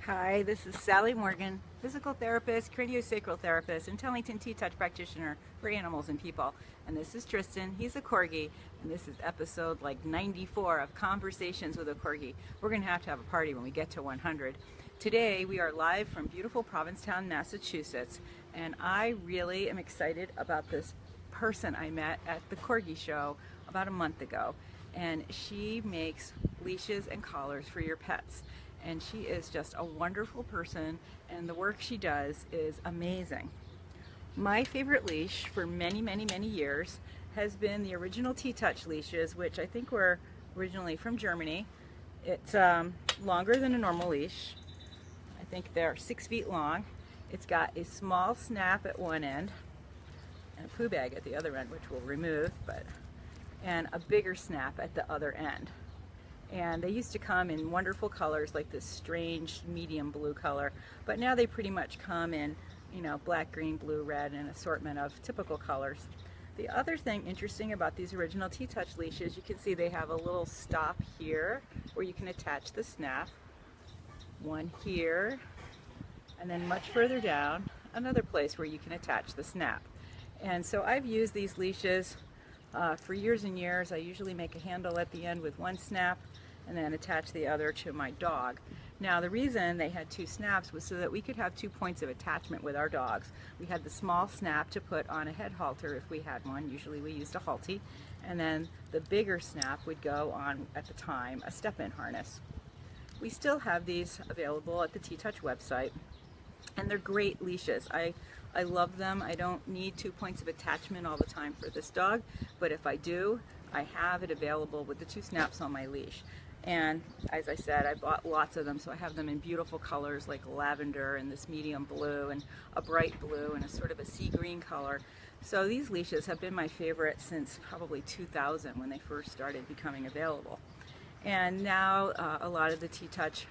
Hi, this is Sally Morgan, physical therapist, craniosacral therapist, and Tellington T-Touch practitioner for animals and people. And this is Tristan, he's a Corgi, and this is episode like 94 of Conversations with a Corgi. We're going to have a party when we get to 100. Today we are live from beautiful Provincetown, Massachusetts, and I really am excited about this person I met at the Corgi show about a month ago. And she makes leashes and collars for your pets. And she is just a wonderful person, and the work she does is amazing. My favorite leash for many years has been the original T-Touch leashes, which I think were originally from Germany. It's longer than a normal leash. I think they're 6 feet long. It's got a small snap at one end and a poo bag at the other end, which we'll remove, and a bigger snap at the other end. And they used to come in wonderful colors like this strange medium blue color, but now they pretty much come in, black, green, blue, red, and an assortment of typical colors. The other thing interesting about these original T-Touch leashes, you can see they have a little stop here where you can attach the snap, one here, and then much further down, another place where you can attach the snap. And so I've used these leashes for years and years. I usually make a handle at the end with one snap and then attach the other to my dog. Now the reason they had two snaps was so that we could have 2 points of attachment with our dogs. We had the small snap to put on a head halter if we had one. Usually we used a halty. And then the bigger snap would go on, at the time, a step-in harness. We still have these available at the T-Touch website, and they're great leashes. I love them. I don't need 2 points of attachment all the time for this dog, but if I do, I have it available with the 2 snaps on my leash. And as I said, I bought lots of them, so I have them in beautiful colors like lavender and this medium blue and a bright blue and a sort of a sea green color. So these leashes have been my favorite since probably 2000 when they first started becoming available. And now a lot of the T-Touch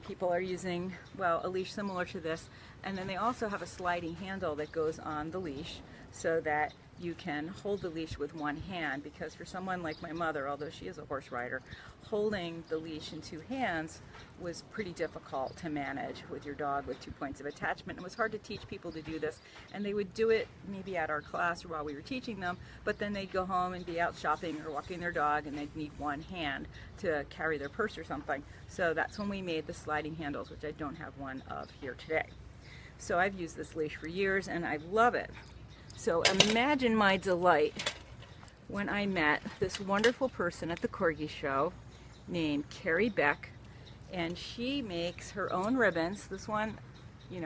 people are using, well, a leash similar to this, and then they also have a sliding handle that goes on the leash so that you can hold the leash with one hand, because for someone like my mother, although she is a horse rider, holding the leash in 2 hands was pretty difficult to manage with your dog with 2 points of attachment. It was hard to teach people to do this, and they would do it maybe at our class or while we were teaching them, but then they'd go home and be out shopping or walking their dog, and they'd need one hand to carry their purse or something. So that's when we made the sliding handles, which I don't have one of here today. So I've used this leash for years and I love it. So imagine my delight when I met this wonderful person at the Corgi show named Carrie Beck, and she makes her own ribbons. This one,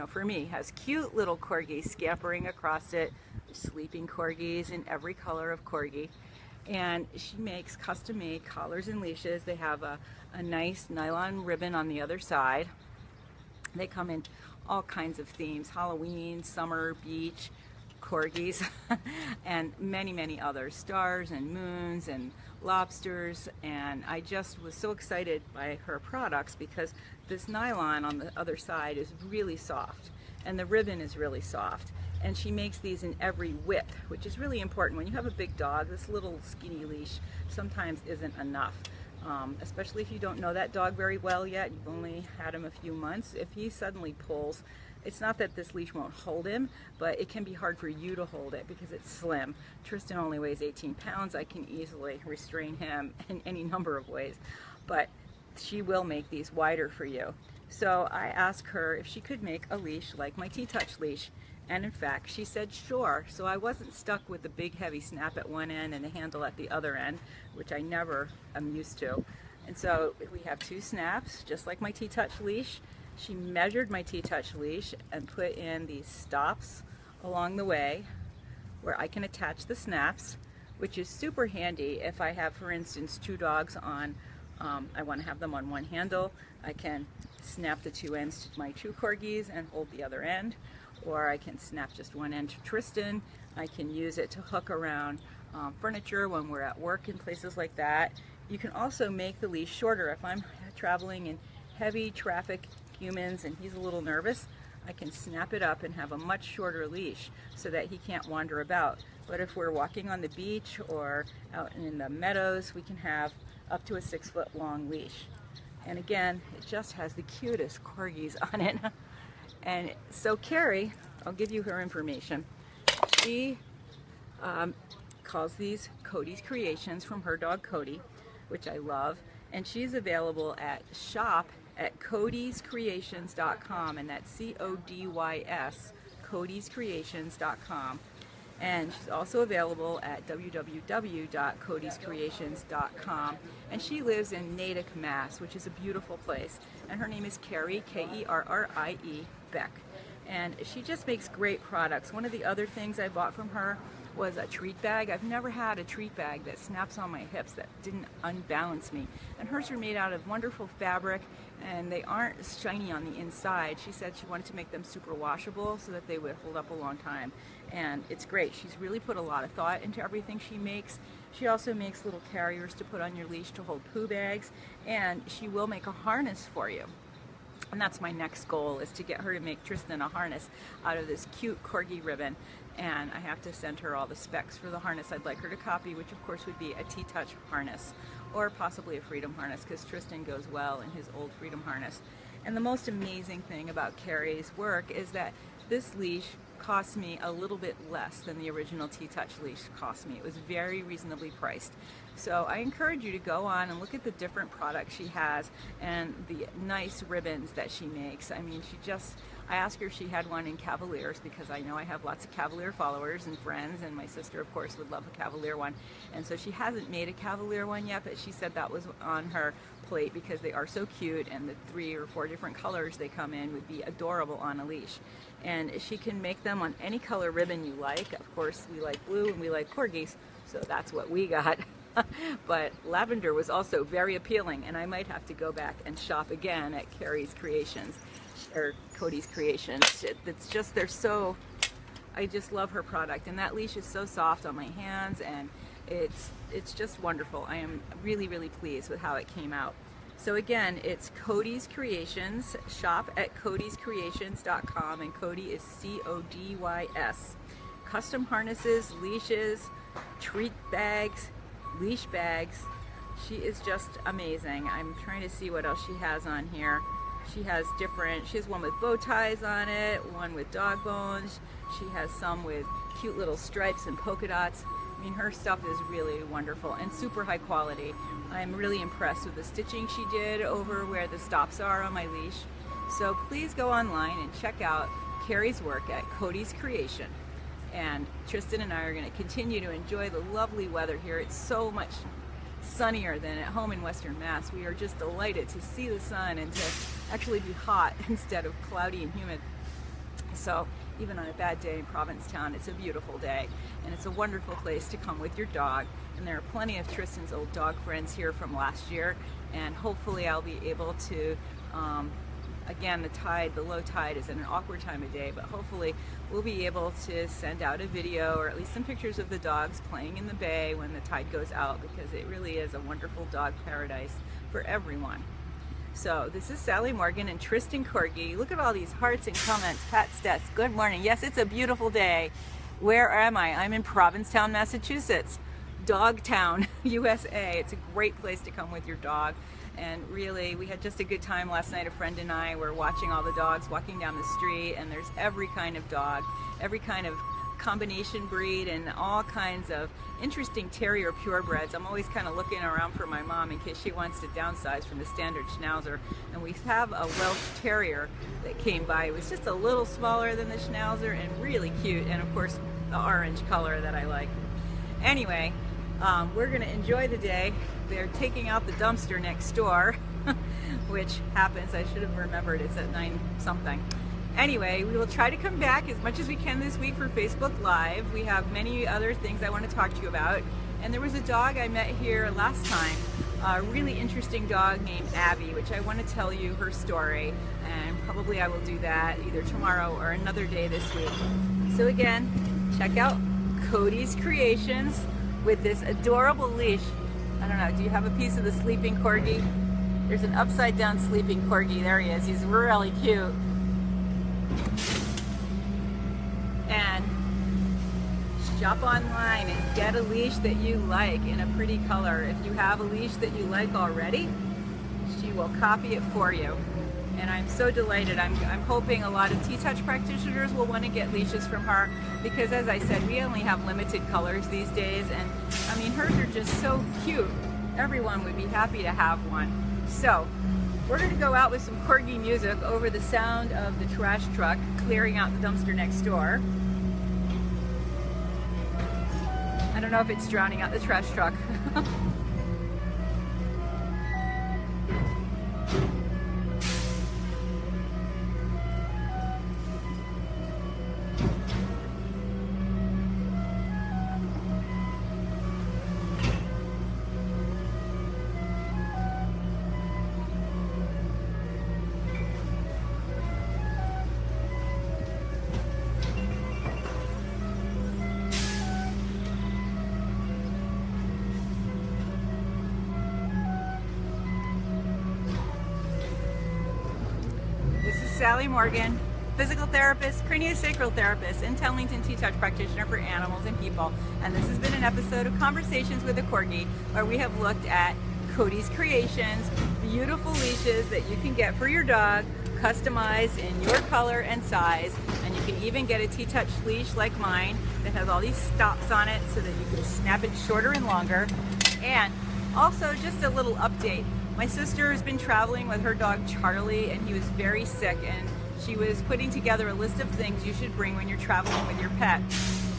for me, has cute little corgis scampering across it, sleeping corgis in every color of corgi. And she makes custom-made collars and leashes. They have a nice nylon ribbon on the other side. They come in all kinds of themes: Halloween, summer, beach, corgis, and many others, stars and moons and lobsters. And I just was so excited by her products because this nylon on the other side is really soft and the ribbon is really soft, and she makes these in every width, which is really important. When you have a big dog, this little skinny leash sometimes isn't enough, especially if you don't know that dog very well yet. You've only had him a few months. If he suddenly pulls, it's not that this leash won't hold him, but it can be hard for you to hold it because it's slim. Tristan only weighs 18 pounds. I can easily restrain him in any number of ways, but she will make these wider for you. So I asked her if she could make a leash like my T-Touch leash, and in fact she said sure. So I wasn't stuck with the big heavy snap at one end and a handle at the other end, which I never am used to. And so we have 2 snaps, just like my T-Touch leash. She measured my T-Touch leash and put in these stops along the way where I can attach the snaps, which is super handy if I have, for instance, 2 dogs on, I want to have them on one handle. I can snap the 2 ends to my 2 corgis and hold the other end, or I can snap just one end to Tristan. I can use it to hook around furniture when we're at work in places like that. You can also make the leash shorter. If I'm traveling in heavy traffic, humans, and he's a little nervous, I can snap it up and have a much shorter leash so that he can't wander about. But if we're walking on the beach or out in the meadows, we can have up to a 6-foot long leash. And again, it just has the cutest corgis on it. And so Carrie, I'll give you her information. She calls these CODYS creations from her dog Cody, which I love. And she's available at shop@codyscreations.com, and that's CODYS, codyscreations.com. And she's also available at www.codyscreations.com. And she lives in Natick, Mass, which is a beautiful place. And her name is Kerrie, Kerrie Beck. And she just makes great products. One of the other things I bought from her was a treat bag. I've never had a treat bag that snaps on my hips, that didn't unbalance me. And hers are made out of wonderful fabric, and they aren't shiny on the inside. She said she wanted to make them super washable so that they would hold up a long time. And it's great. She's really put a lot of thought into everything she makes. She also makes little carriers to put on your leash to hold poo bags, and she will make a harness for you. And that's my next goal, is to get her to make Tristan a harness out of this cute corgi ribbon. And I have to send her all the specs for the harness I'd like her to copy, which of course would be a T-Touch harness, or possibly a Freedom harness, because Tristan goes well in his old Freedom harness. And the most amazing thing about Carrie's work is that this leash cost me a little bit less than the original T-Touch leash cost me. It was very reasonably priced. So I encourage you to go on and look at the different products she has and the nice ribbons that she makes. I mean, I asked her if she had one in Cavaliers, because I know I have lots of Cavalier followers and friends, and my sister of course would love a Cavalier one. And so she hasn't made a Cavalier one yet, but she said that was on her plate because they are so cute, and the 3 or 4 different colors they come in would be adorable on a leash. And she can make them on any color ribbon you like. Of course, we like blue and we like corgis, so that's what we got. But lavender was also very appealing, and I might have to go back and shop again at Carrie's Creations, or CODYS Creations. It's just, I just love her product, and that leash is so soft on my hands, and it's just wonderful. I am really, really pleased with how it came out. So again, it's CODYS Creations, shop@codyscreations.com, and Cody is CODYS. Custom harnesses, leashes, treat bags, leash bags. She is just amazing. I'm trying to see what else she has on here. She has one with bow ties on it, one with dog bones. She has some with cute little stripes and polka dots. I mean, her stuff is really wonderful and super high quality. I'm really impressed with the stitching she did over where the stops are on my leash. So please go online and check out Carrie's work at CODYS Creation. And Tristan and I are going to continue to enjoy the lovely weather here. It's so much sunnier than at home in Western Mass. We are just delighted to see the sun and to actually be hot instead of cloudy and humid. So even on a bad day in Provincetown, it's a beautiful day, and it's a wonderful place to come with your dog. And there are plenty of Tristan's old dog friends here from last year, and hopefully I'll be able to, again, the low tide is at an awkward time of day, but hopefully we'll be able to send out a video or at least some pictures of the dogs playing in the bay when the tide goes out, because it really is a wonderful dog paradise for everyone. So this is Sally Morgan and Tristan Corgi. Look at all these hearts and comments. Pat Stets, good morning. Yes, it's a beautiful day. Where am I? I'm in Provincetown, Massachusetts. Dogtown, USA. It's a great place to come with your dog. And really, we had just a good time last night. A friend and I were watching all the dogs walking down the street, and there's every kind of dog, every kind of combination breed, and all kinds of interesting terrier purebreds. I'm always kind of looking around for my mom in case she wants to downsize from the standard Schnauzer. And we have a Welsh Terrier that came by. It was just a little smaller than the Schnauzer and really cute, and of course the orange color that I like. Anyway, we're going to enjoy the day. They're taking out the dumpster next door, which happens. I should have remembered it's at 9 something. Anyway, we will try to come back as much as we can this week for Facebook Live. We have many other things I want to talk to you about. And there was a dog I met here last time, a really interesting dog named Abby, which I want to tell you her story. And probably I will do that either tomorrow or another day this week. So again, check out CODYS Creations with this adorable leash. I don't know, do you have a piece of the sleeping corgi? There's an upside down sleeping corgi. There he is. He's really cute. And shop online and get a leash that you like in a pretty color. If you have a leash that you like already, she will copy it for you. And I'm so delighted. I'm hoping a lot of T-Touch practitioners will want to get leashes from her, because as I said, we only have limited colors these days, and I mean, hers are just so cute. Everyone would be happy to have one. So we're going to go out with some Corgi music over the sound of the trash truck clearing out the dumpster next door. I don't know if it's drowning out the trash truck. Sally Morgan, physical therapist, craniosacral therapist, and Tellington T-Touch practitioner for animals and people. And this has been an episode of Conversations with a Corgi, where we have looked at CODYS Creations, beautiful leashes that you can get for your dog, customized in your color and size. And you can even get a T-Touch leash like mine that has all these stops on it so that you can snap it shorter and longer. And also, just a little update. My sister has been traveling with her dog Charlie, and he was very sick, and she was putting together a list of things you should bring when you're traveling with your pet.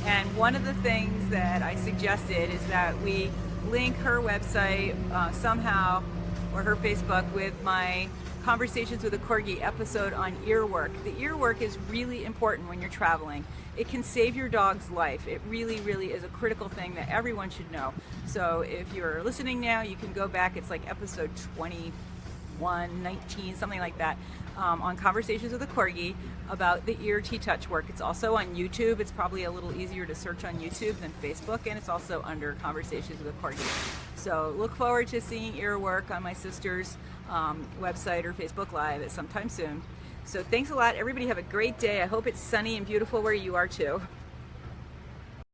And one of the things that I suggested is that we link her website somehow, or her Facebook, with my Conversations with a Corgi episode on earwork. The earwork is really important when you're traveling. It can save your dog's life. It really, really is a critical thing that everyone should know. So if you're listening now, you can go back. It's like episode 21, 19, something like that, on Conversations with a Corgi about the ear T-Touch work. It's also on YouTube. It's probably a little easier to search on YouTube than Facebook, and it's also under Conversations with a Corgi. So look forward to seeing ear work on my sister's website or Facebook Live at sometime soon. So thanks a lot. Everybody have a great day. I hope it's sunny and beautiful where you are too.